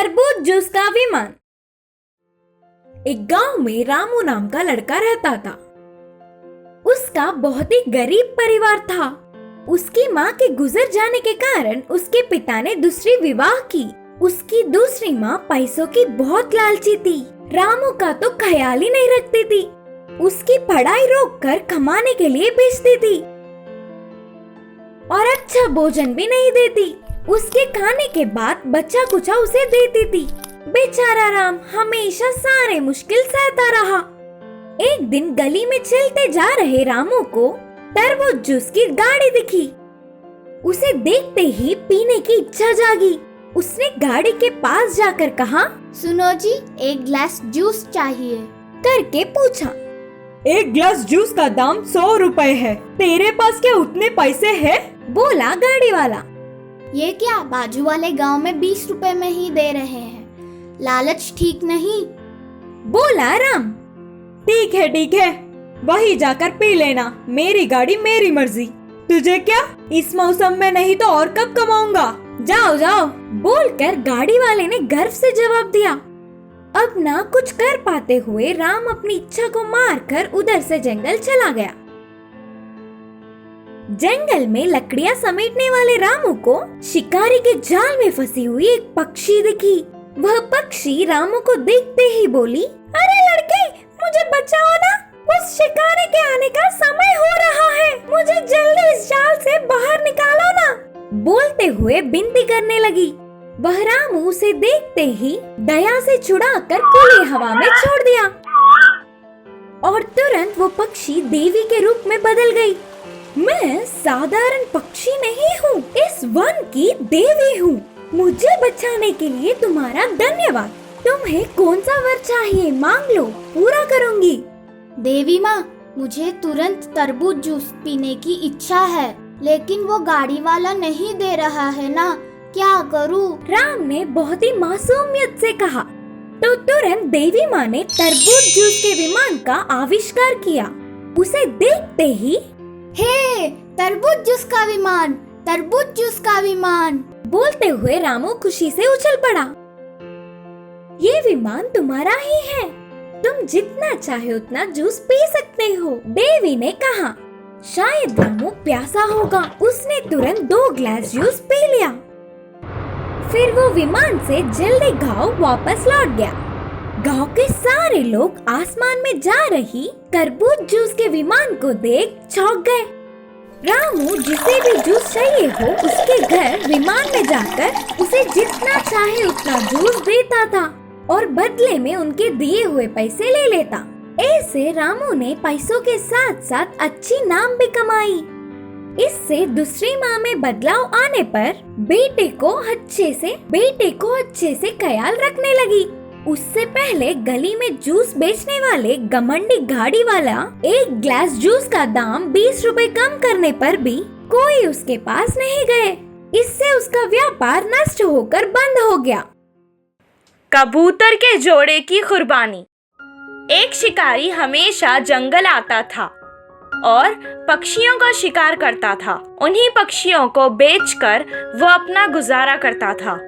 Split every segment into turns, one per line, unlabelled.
तरबूज जूस का विमान। एक गांव में रामू नाम का लड़का रहता था। उसका बहुत ही गरीब परिवार था। उसकी माँ के गुजर जाने के कारण उसके पिता ने दूसरी विवाह की। उसकी दूसरी माँ पैसों की बहुत लालची थी। रामू का तो ख्याल ही नहीं रखती थी। उसकी पढ़ाई रोककर कमाने के लिए भेजती थी और अच्छा भोजन भी नहीं देती। उसके खाने के बाद बच्चा कुचा उसे देती थी। बेचारा राम हमेशा सारे मुश्किल सहता रहा। एक दिन गली में चलते जा रहे रामू को तरबूज जूस की गाड़ी दिखी। उसे देखते ही पीने की इच्छा जागी। उसने गाड़ी के पास जाकर कहा,
सुनो जी, एक गिलास जूस चाहिए
करके पूछा। एक गिलास जूस का दाम 100 रुपए है। तेरे पास क्या उतने पैसे हैं? बोला गाड़ी वाला।
ये क्या, बाजू वाले गांव में 20 रुपए में ही दे रहे हैं। लालच ठीक नहीं,
बोला राम। ठीक है, वही जाकर पी लेना। मेरी गाड़ी मेरी मर्जी। तुझे क्या, इस मौसम में नहीं तो और कब कमाऊंगा। जाओ बोलकर गाड़ी वाले ने गर्व से जवाब दिया। अब ना कुछ कर पाते हुए राम अपनी इच्छा को मारकर उधर से जंगल चला गया। जंगल में लकड़ियां समेटने वाले रामू को शिकारी के जाल में फंसी हुई एक पक्षी दिखी। वह पक्षी रामू को देखते ही बोली, अरे लड़के, मुझे बचाओ ना। उस शिकारी के आने का समय हो रहा है। मुझे जल्दी इस जाल से बाहर निकालो ना। बोलते हुए विनती करने लगी। वह रामू उसे देखते ही दया से छुड़ाकर खुली हवा में छोड़ दिया और तुरंत वो पक्षी देवी के रूप में बदल गई। मैं साधारण पक्षी नहीं हूँ, इस वन की देवी हूँ। मुझे बचाने के लिए तुम्हारा धन्यवाद। तुम्हें कौन सा वर चाहिए, मांग लो, पूरा करूँगी।
देवी माँ, मुझे तुरंत तरबूज जूस पीने की इच्छा है, लेकिन वो गाड़ी वाला नहीं दे रहा है ना, क्या करूँ?
राम ने बहुत ही मासूमियत से कहा। तो तुरंत देवी माँ ने तरबूज जूस के विमान का आविष्कार किया। उसे देखते ही,
हे, तरबूज जूस का विमान, तरबूज जूस का विमान,
बोलते हुए रामू खुशी से उछल पड़ा। ये विमान तुम्हारा ही है। तुम जितना चाहे उतना जूस पी सकते हो, देवी ने कहा। शायद रामू प्यासा होगा। उसने तुरंत 2 गिलास जूस पी लिया। फिर वो विमान से जल्दी गांव वापस लौट गया। गांव के सारे लोग आसमान में जा रही तरबूज जूस के विमान को देख चौंक गए। रामू जिसे भी जूस चाहिए हो उसके घर विमान में जाकर उसे जितना चाहे उतना जूस देता था और बदले में उनके दिए हुए पैसे ले लेता। ऐसे रामू ने पैसों के साथ साथ अच्छी नाम भी कमाई। इससे दूसरी माँ में बदलाव आने पर बेटे को अच्छे से ख्याल रखने लगी। उससे पहले गली में जूस बेचने वाले घमंडी गाड़ी वाला एक गिलास जूस का दाम 20 रुपए कम करने पर भी कोई उसके पास नहीं गए। इससे उसका व्यापार नष्ट होकर बंद हो गया।
कबूतर के जोड़े की कुर्बानी। एक शिकारी हमेशा जंगल आता था और पक्षियों का शिकार करता था। उन्हीं पक्षियों को बेचकर वो अपना गुजारा करता था।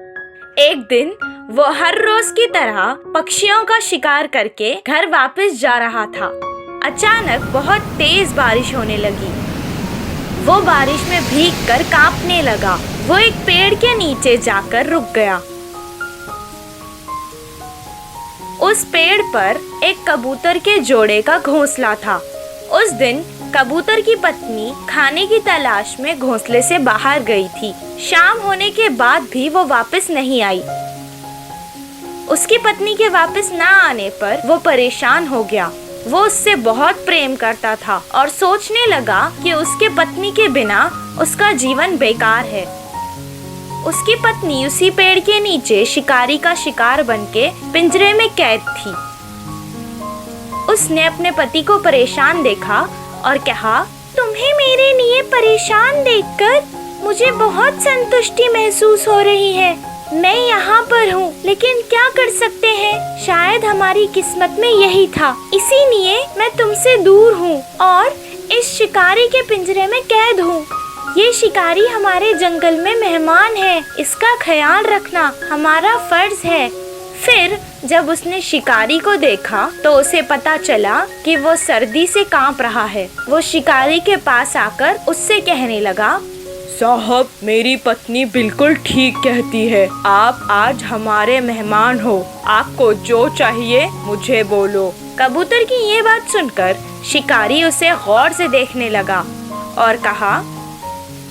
एक दिन वो हर रोज की तरह पक्षियों का शिकार करके घर वापस जा रहा था। अचानक बहुत तेज बारिश होने लगी। वो बारिश में भीगकर कांपने लगा। वो एक पेड़ के नीचे जाकर रुक गया। उस पेड़ पर एक कबूतर के जोड़े का घोंसला था। उस दिन कबूतर की पत्नी खाने की तलाश में घोंसले से बाहर गई थी। शाम होने के बाद भी वो वापस नहीं आई। उसकी पत्नी के वापस ना आने पर वो परेशान हो गया। वो उससे बहुत प्रेम करता था और सोचने लगा कि उसके पत्नी के बिना उसका जीवन बेकार है। उसकी पत्नी उसी पेड़ के नीचे शिकारी का शिकार बनके पिंजरे में कैद थी। उसने अपने पति को परेशान देखा और कहा, तुम्हें मेरे लिए परेशान देखकर मुझे बहुत संतुष्टि महसूस हो रही है। मैं यहाँ पर हूँ, लेकिन क्या कर सकते हैं, शायद हमारी किस्मत में यही था। इसीलिए मैं तुमसे दूर हूँ और इस शिकारी के पिंजरे में कैद हूँ। ये शिकारी हमारे जंगल में मेहमान है, इसका ख्याल रखना हमारा फर्ज है। फिर जब उसने शिकारी को देखा तो उसे पता चला कि वो सर्दी से कांप रहा है। वो शिकारी के पास आकर उससे कहने लगा,
साहब, मेरी पत्नी बिल्कुल ठीक कहती है। आप आज हमारे मेहमान हो। आपको जो चाहिए मुझे बोलो।
कबूतर की ये बात सुनकर शिकारी उसे गौर से देखने लगा और कहा,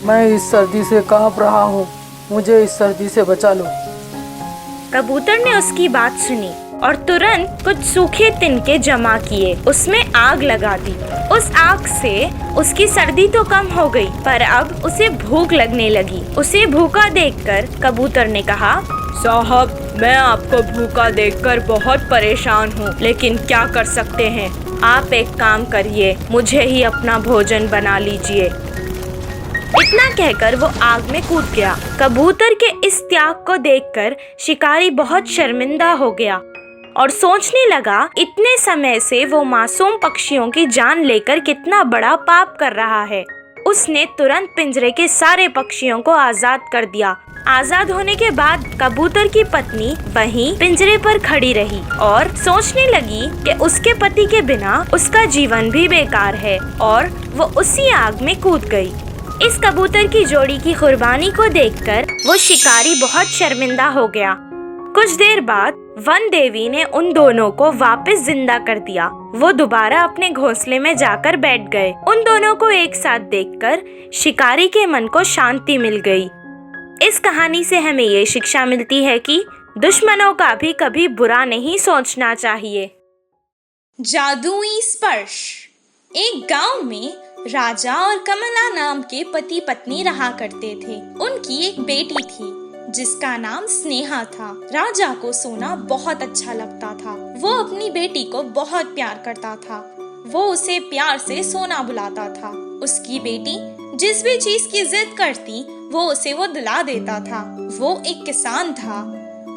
मैं इस सर्दी से कांप रहा हूँ, मुझे इस सर्दी से बचा लो।
कबूतर ने उसकी बात सुनी और तुरंत कुछ सूखे तिनके जमा किए, उसमें आग लगा दी। उस आग से उसकी सर्दी तो कम हो गई, पर अब उसे भूख लगने लगी। उसे भूखा देखकर कबूतर ने कहा,
साहब, मैं आपको भूखा देखकर बहुत परेशान हूँ, लेकिन क्या कर सकते हैं।
आप एक काम करिए, मुझे ही अपना भोजन बना लीजिए। इतना कहकर वो आग में कूद गया। कबूतर के इस त्याग को देखकर शिकारी बहुत शर्मिंदा हो गया और सोचने लगा, इतने समय से वो मासूम पक्षियों की जान लेकर कितना बड़ा पाप कर रहा है। उसने तुरंत पिंजरे के सारे पक्षियों को आजाद कर दिया। आजाद होने के बाद कबूतर की पत्नी वहीं पिंजरे पर खड़ी रही और सोचने लगी कि उसके पति के बिना उसका जीवन भी बेकार है, और वो उसी आग में कूद गई। इस कबूतर की जोड़ी की कुर्बानी को देखकर वो शिकारी बहुत शर्मिंदा हो गया। कुछ देर बाद वन देवी ने उन दोनों को वापस जिंदा कर दिया। वो दोबारा अपने घोंसले में जाकर बैठ गए। उन दोनों को एक साथ देखकर शिकारी के मन को शांति मिल गई। इस कहानी से हमें ये शिक्षा मिलती है कि दुश्मनों का भी कभी बुरा नहीं सोचना चाहिए।
जादुई स्पर्श। एक गांव में राजा और कमला नाम के पति पत्नी रहा करते थे। उनकी एक बेटी थी जिसका नाम स्नेहा था। राजा को सोना बहुत अच्छा लगता था। वो अपनी बेटी को बहुत प्यार करता था। वो उसे प्यार से सोना बुलाता था। उसकी बेटी जिस भी चीज की जिद करती वो दिला देता था। वो एक किसान था।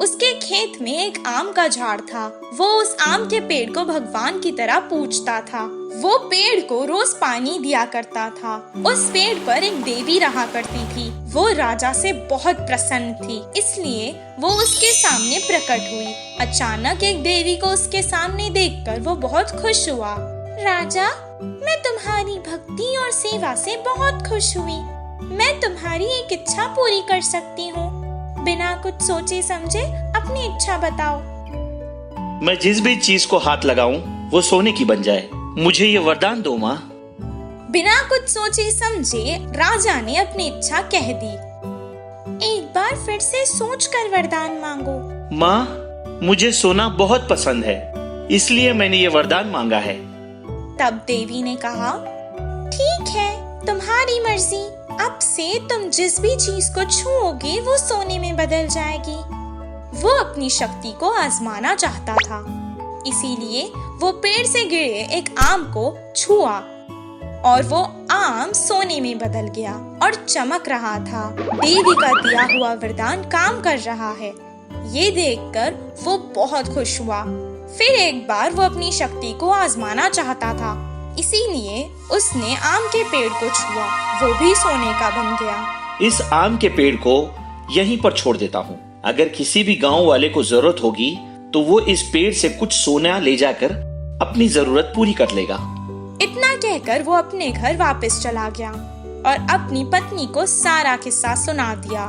उसके खेत में एक आम का झाड़ था। वो उस आम के पेड़ को भगवान की तरह पूजता था। वो पेड़ को रोज पानी दिया करता था। उस पेड़ पर एक देवी रहा करती थी। वो राजा से बहुत प्रसन्न थी, इसलिए वो उसके सामने प्रकट हुई। अचानक एक देवी को उसके सामने देखकर वो बहुत खुश हुआ। राजा, मैं तुम्हारी भक्ति और सेवा से बहुत खुश हुई। मैं तुम्हारी एक इच्छा पूरी कर सकती हूँ। बिना कुछ सोचे समझे अपनी इच्छा बताओ।
मैं जिस भी चीज को हाथ लगाऊं वो सोने की बन जाए। मुझे ये वरदान दो माँ।
बिना कुछ सोचे समझे राजा ने अपनी इच्छा कह दी। एक बार फिर से सोचकर वरदान मांगो।
माँ, मुझे सोना बहुत पसंद है, इसलिए मैंने ये वरदान मांगा है।
तब देवी ने कहा, ठीक है, तुम्हारी मर्जी। अब से तुम जिस भी चीज को छूओगे वो सोने में बदल जाएगी। वो अपनी शक्ति को आजमाना चाहता था, इसीलिए वो पेड़ से गिरे एक आम को छुआ और वो आम सोने में बदल गया और चमक रहा था। देवी का दिया हुआ वरदान काम कर रहा है। ये देखकर वो बहुत खुश हुआ। फिर एक बार वो अपनी शक्ति को आजमाना चाहता था, इसीलिए उसने आम के पेड़ को छुआ। वो भी सोने का बन गया।
इस आम के पेड़ को यहीं पर छोड़ देता हूँ। अगर किसी भी गांव वाले को जरूरत होगी तो वो इस पेड़ से कुछ सोना ले जाकर अपनी जरूरत पूरी कर लेगा।
इतना कहकर वो अपने घर वापस चला गया और अपनी पत्नी को सारा किस्सा सुना दिया।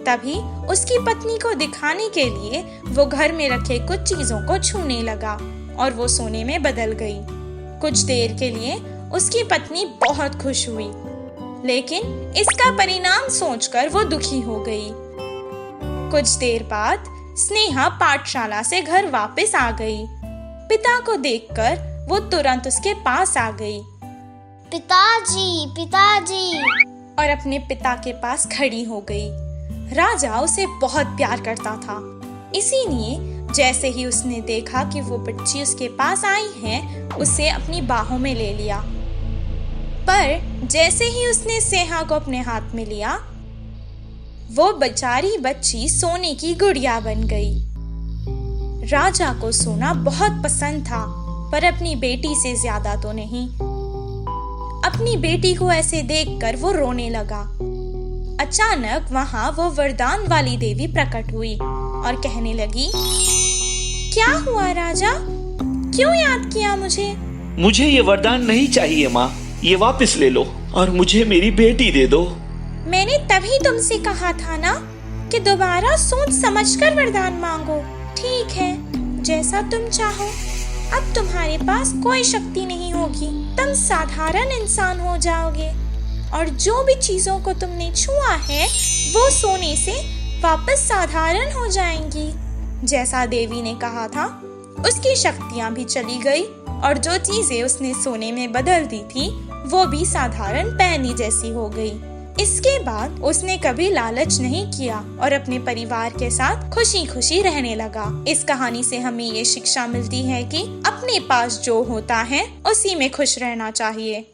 तभी उसकी पत्नी को दिखाने के लिए वो घर में रखे कुछ चीजों को छूने लगा और वो सोने में बदल गई। कुछ देर के लिए उसकी पत्नी बहुत खुश हुई, लेकिन इसका परिणाम सोचकर वो दुखी हो गई। कुछ देर बाद स्नेहा पाठशाला से घर वापस आ गई। पिता को देखकर वो तुरंत उसके पास आ गई।
पिताजी, पिताजी,
और अपने पिता के पास खड़ी हो गई। राजा उसे बहुत प्यार करता था, इसीलिए जैसे ही उसने देखा कि वो बच्ची उसके पास आई है, उसे अपनी बाहों में ले लिया। पर जैसे ही उसने स्नेहा को अपने हाथ में लिया, वो बेचारी बच्ची सोने की गुड़िया बन गई। राजा को सोना बहुत पसंद था, पर अपनी बेटी से ज्यादा तो नहीं।
अपनी बेटी को ऐसे देखकर वो रोने लगा। अचानक वहाँ वो वरदान वाली देवी प्रकट हुई और कहने लगी, क्या हुआ राजा, क्यों याद किया मुझे?
मुझे ये वरदान नहीं चाहिए माँ, ये वापस ले लो और मुझे मेरी बेटी दे दो।
मैंने तभी तुमसे कहा था ना कि दोबारा सोच समझकर वरदान मांगो। ठीक है, जैसा तुम चाहो। अब तुम्हारे पास कोई शक्ति नहीं होगी, तुम साधारण इंसान हो जाओगे और जो भी चीजों को तुमने छुआ है वो सोने से वापस साधारण हो जाएंगी। जैसा देवी ने कहा था, उसकी शक्तियां भी चली गई और जो चीजें उसने सोने में बदल दी थी वो भी साधारण पैनी जैसी हो गई। इसके बाद उसने कभी लालच नहीं किया और अपने परिवार के साथ खुशी खुशी रहने लगा। इस कहानी से हमें ये शिक्षा मिलती है कि अपने पास जो होता है उसी में खुश रहना चाहिए।